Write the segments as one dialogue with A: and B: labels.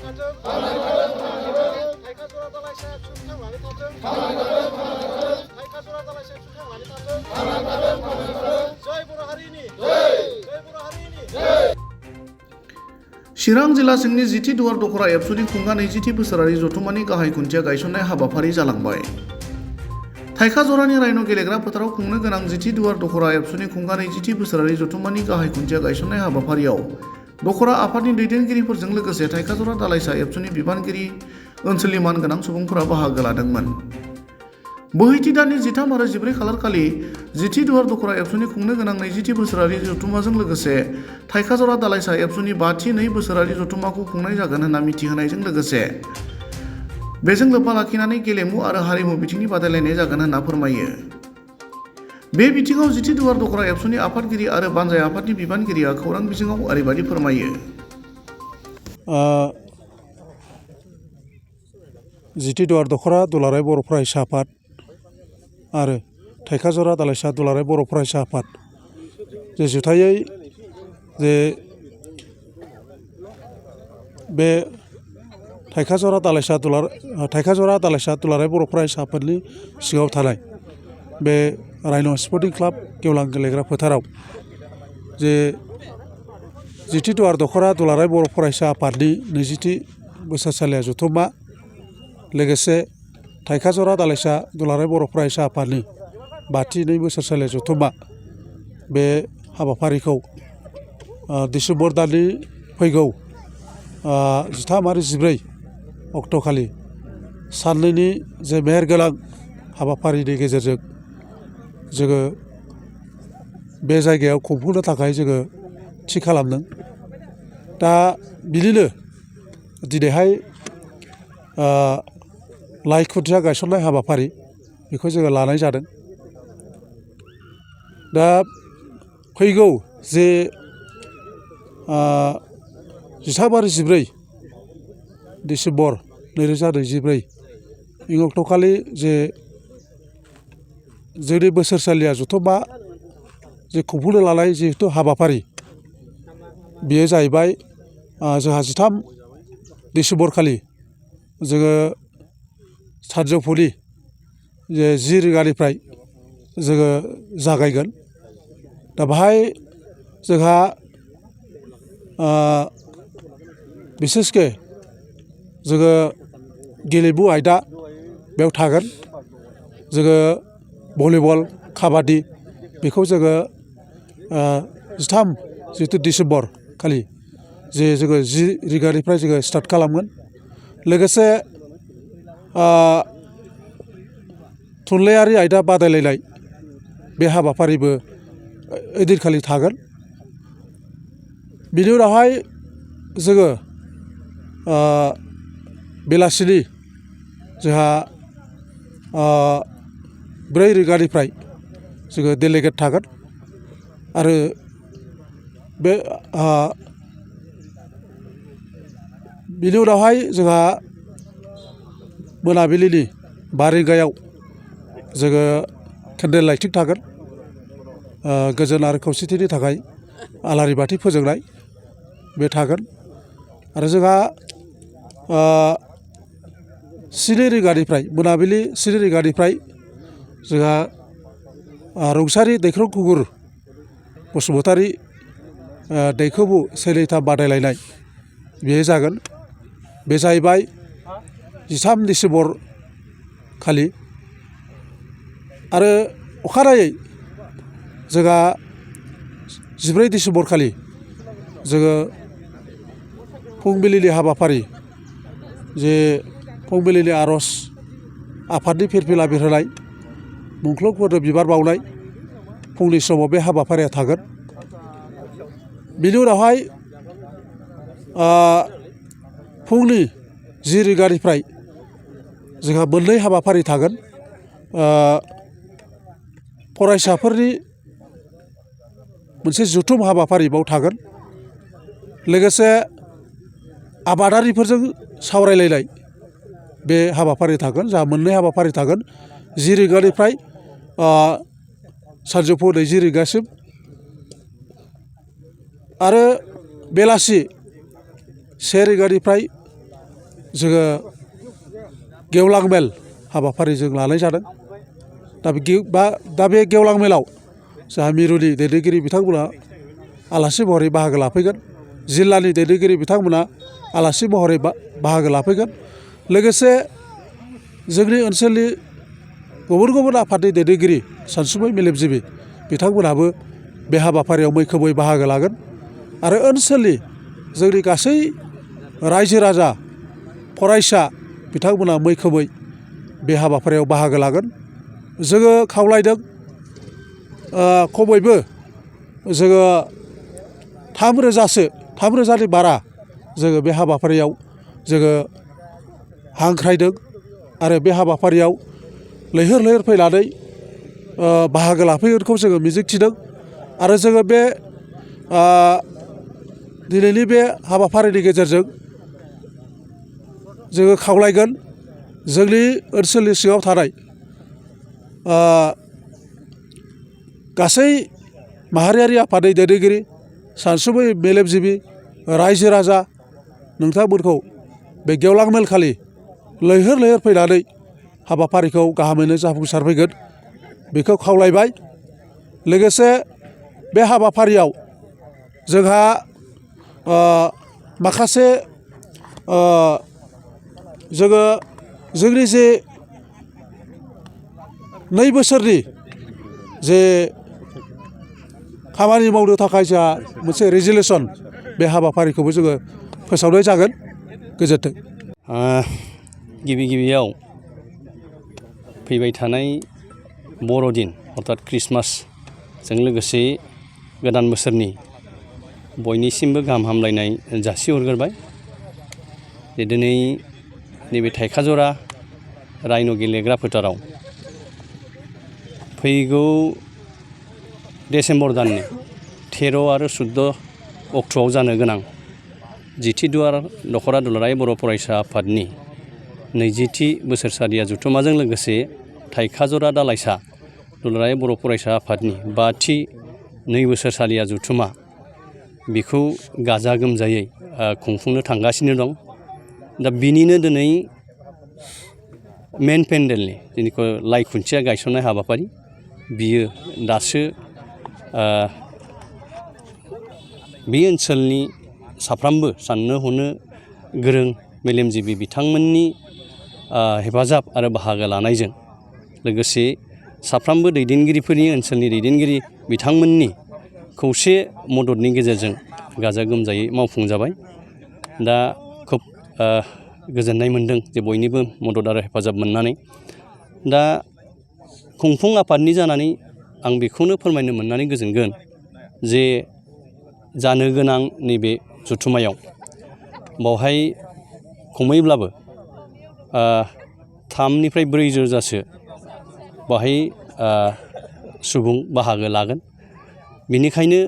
A: थाथों थाइखा जरा दालाइसा सुख थांनानै थाथों थाइखा जरा दालाइसा सुख थांनानै थाथों जय बर' हारिनि जय बर' हारिनि
B: चिरां जिल्ला सिंनि जिथि दुवार दखरा एबसुनि खुंगा 20थि बोसोरारि जथुम्मानि गाहाय खुन्थिया गायसननाय हाबाफारि जालांबाय। थाइखा जरानि रायन' गेलेग्रा फोथाराव खुंनो गोनां जिथि दुवार दखरा एबसुनि खुंगा 20थि बोसोरारि जथुम्मानि गाहाय खुन्थिया गायसननाय हाबाफारियाव दखरा आफादनि दैदेनगिरिफोरजों लोगोसे थाइखा जरा दालाइसा एबसुनि बिबानगिरि ओनसोलनि मानगोनां सुबुंफोरा बाहागो लादोंमोन। बोहैथि दाननि 13 आरो 14 खालार खालि जिथि दुवार दखरा एबसुनि खुंनो गोनां 20थि बोसोरारि जथुम्माजों लोगोसे थाइखा जरा दालाइसा एबसुनि 5थि 2 बोसोरारि जथुम्माखौ खुंनाय जागोन होनना मिथिहोनायजों लोगोसे बेजों लोब्बा लाखिनानै गेलेमु आरो हारिमु बिथिंनि बादायलायनाय जागोन होनना फोरमायो। बे बिथिङाव जिथि दुवार दखरा एबसुनि आफादगिरि आरो बानजाय आफादनि बिबानगिरिया खौरां बिजोङाव ओरैबायदि फोरमायो।
C: जिथि दुवार दखरा दुलाराय बर' फरायसा आफाद आरो थाइखा जरा दालाइसा दुलाराय बर' फरायसा आफाद जे जुथायै जे बे थाइखा जरा दालाइसा दुलाराय बर' फरायसा आफादनि सिङाव थानाय बे रायन' स्पर्टिं क्लाब गेवलां गेलेग्रा फोथाराव जे जिथि दुवार दखरा दुलाराय बर' फरायसा आफादनि 20थि बोसोरसालिया जथुम्मा लोगोसे थाइखा जरा दालाइसा दुलाराय बर' फरायसा आफादनि 5थि 2 बोसोरसालिया जथुम्मा बे हाबाफारिखौ डिसेम्बर दाननि फैगौ 13 आरो 14 अक्ट'खालि साननैनि जे मेहेरगोनां हाबाफारिनि गेजेरजों जोङो बे जायगायाव खुंफुंनो थाखाय जोङो थि खालामदों। दा बिदिनो दिनैहाय लाइ खुन्थिया गायसननाय हाबाफारि बेखौ जोङो लानाय जादों। दा फैगौ जे 13 आरो 14 डिसेम्बर 2024 इ अक्ट'खालि जे जोंनि बोसोरसालिया जथुम्मा जे खुंफुंनो लानाय जिहेथु हाबाफारि बेयो जाहैबाय जोंहा 13 डिसेम्बर खालि जोङो सानजौफुनि 10 रिंगानिफ्राय जोङो जागायगोन। दा बाहाय जोंहा बिसेसके जोङो गेलेमु आयदा बेयाव थागोन। जोङो भलिबल काबादि बेखौ जोङो 13 जिथु डिसेम्बर खालि जे जोङो 10 रिंगानिफ्राय जोङो स्टार्ट खालामगोन। लोगोसे थुनलाइयारि आयदा बादायलायनाय बे हाबाफारिबो ओइदिनखालि थागोन। बिनि उनावहाय जोङो बेलासिनि जोंहा 4 रिंगानिफ्राय जोङो डेलिगेट थागोन आरो बे बिनि उनावहाय जोंहा मोनाबिलिनि 5 रिंगायाव जोङो केन्डेल लाइटिं थागोन। गोजोन आरो खौसेथिनि थाखाय आलारि बाथि फोजोंनाय बे थागोन आरो जोंहा 7 रिंगानिफ्राय मोनाबिलि 7 रिंगानिफ्राय जोंहा रुंसारि दैख्रं खुंगुर बसुमतारी दैखोबु सैलैथा बादायलायनाय बेयो जागोन। बे जाहैबाय 13 डिसेम्बर खालि आरो अखानायै जोंहा 14 डिसेम्बर खालि जोङो फुंबिलिनि हाबाफारि जे फुंबिलिनि आर'ज आफादनि फिरफिला बिरहोनाय मुंख्लंफोरनो बिबार बावनाय फुंनि समाव बे हाबाफारिया थागोन। बिनि उनावहाय फुंनि 10 रिंगानिफ्राय जोंहा मोननै हाबाफारि थागोन। फरायसाफोरनि मोनसे जथुम हाबाफारि बाव थागोन। लोगोसे आबादारिफोरजों सावरायलायनाय बे हाबाफारि थागोन। जोंहा मोननै हाबाफारि थागोन 10 रिंगानिफ्राय सानजौफु 20 रिंगासिम आरो बेलासि 1 रिंगानिफ्राय जोङो गेवलां मेल हाबाफारि जों लानाय जादों। दा बे गेवलां मेलाव जोंहा मिरुनि दैदेनगिरि बिथांमोना आलासि महरै बाहागो लाफैगोन। जिल्लानि दैदेनगिरि बिथांमोना आलासि महरै बाहागो लाफैगोन। लोगोसे जोंनि ओनसोलनि गुबुन गुबुन आफादनि दैदेनगिरि सानसुमै मेलेमजिबि बिथांमोनहाबो बे हाबाफारियाव मैखोमै बाहागो लागोन आरो ओनसोलनि जोंनि गासै रायजो राजा फरायसा बिथांमोना मैखोमै बे हाबाफारियाव बाहागो लागोन। जोङो खावलायदों खमैबो जोङो 3,000नि बारा जोङो बे हाबाफारियाव जोङो हांख्रायदों आरो बे हाबाफारियाव लैहोर लैहोर फैनानै बाहागो लाफैगोनखौ जोङो मिजिंथिदों आरो जोङो बे दिनैनि बे हाबाफारिनि गेजेरजों जोङो खावलायगोन जोंनि ओनसोलनि सिङाव थानाय गासै माहारियारि आफादनि दैदेनगिरि सानसुमै मेलेमजिबि रायजो राजा नोंथांमोनखौ बे गेवलां मेल खालि लैहोर लैहोर फैनानै हाबाफारिखौ गाहामैनो जाफुंसारफैगोन बेखौ खावलायबाय। लोगोसे बे हाबाफारियाव जोंहा माखासे जोङो जोंनि जे 2 बोसोरनि जे खामानि मावनो थाखाय जोंहा मोनसे रेजुलेसन बे हाबाफारिखौबो जोङो फोसावनाय जागोन। गोजोन्थों।
D: गिबियाव फैबाय थानाय बर'दिन अर्थात ख्रिस्टमासजों लोगोसे गोदान बोसोरनि बयनिसिमबो गाहाम हामलायनाय जासिहरग्रोबाय। दिनै नैबे थाइखाजरा राइन' गेलेग्रा फोथाराव फैगौ डिसेम्बर दाननि 13 आरो 14 अक्ट'आव जानो गोनां जिथि दुवार दख'रा दुलाराय बर' फरायसा आफादनि 20थि बोसोरसालिया जथुम्माजों लोगोसे थाइखाजरा दालाइसा दुलाराय बर' फरायसा आफादनि 5थि 2 बोसोरसालिया जथुम्मा बेखौ गाजा गोमजायै खुंफुंनो थांगासिनो दं। दा बिनिनो दिनै मेन पेन्डेलनि जेनिखौ लाइ खुन्थिया गायसननाय हाबाफारि बियो दासो बे ओनसोलनि साफ्रोमबो साननो हनो गोरों मेलेमजिबि बिथांमोननि हेफाजाब आरो बाहागो लानायजों लोगोसे साफ्रोमबो दैदेनगिरिफोरनि ओनसोलनि दैदेनगिरि बिथांमोननि खौसे मददनि गेजेरजों गाजा गोमजायै मावफुंजाबाय। दा खोब गोजोननाय मोनदों जे बयनिबो मदद आरो हेफाजाब मोननानै। दा खुंफुं आफादनि जानानै आं बेखौनो फोरमायनो मोननानै गोजोनगोन जे जानो गोनां नैबे जथुम्मायाव बावहाय खमैब्लाबो 3निफ्राय 4 रोजासो बाहाय सुबुं बाहागो लागोन। बेनिखायनो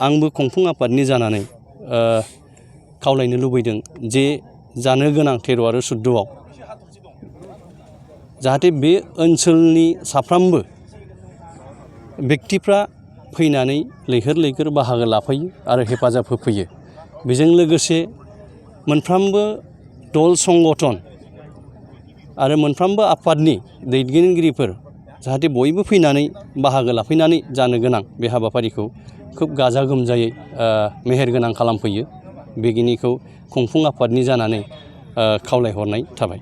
D: आंबो खुंफुं आफादनि जानानै खावलायनो लुबैदों जे जानो गोनां 13 आरो 14आव जाहाथे बे ओनसोलनि साफ्रोमबो बेक्तिफ्रा फैनानै लैहोर लैहोर बाहागो लाफैयो आरो हेफाजाब होफैयो। बेजों लोगोसे मोनफ्रोमबो दल संगठन आरो मोनफ्रोमबो आफादनि दैदेनगिरिफोर जाहाथे बयबो फैनानै बाहागो लाफैनानै जानो गोनां बे हाबाफारिखौ खोब गाजा गोमजायै मेहेरगोनां खालामफैयो। बेखिनिखौ खुंफुं आफादनि जानानै खावलायहरनाय थाबाय।